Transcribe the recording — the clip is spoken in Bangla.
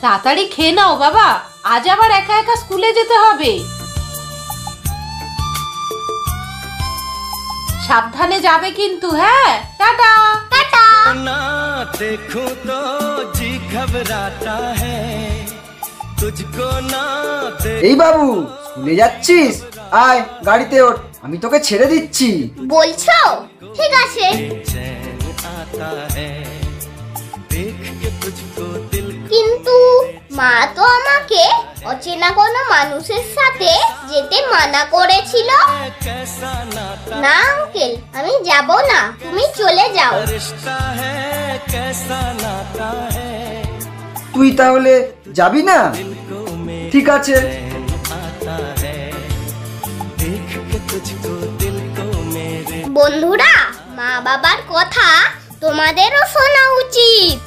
তাড়াতাড়ি খেয়ে নাও বাবা, আজ আবার একা একা স্কুলে যেতে হবে। সাবধানে যাবে কিন্তু, হ্যাঁ? Tata tata. ना देखूं तो जी घबराता है तुझको ना এই বাবু, স্কুলে যাচ্ছিস? আয় গাড়িতে ওঠ, আমি তোকে ছেড়ে দিচ্ছি। বলছো? ঠিক আছে। चैन आता है देख के तुझको दिल কিন্তু মা তো আমাকে অচেনা কোনো মানুষের সাথে যেতে মানা করেছিল। कैसा नाता না আঙ্কেল, আমি যাব না, তুমি চলে যাও। रिश्ता है कैसा नाता है তুই তাহলে যাবি না? ঠিক আছে। आता है देख के तुझको दिल को मेरे বন্ধুরা, মা বাবার কথা তোমাদেরও শোনা উচিত।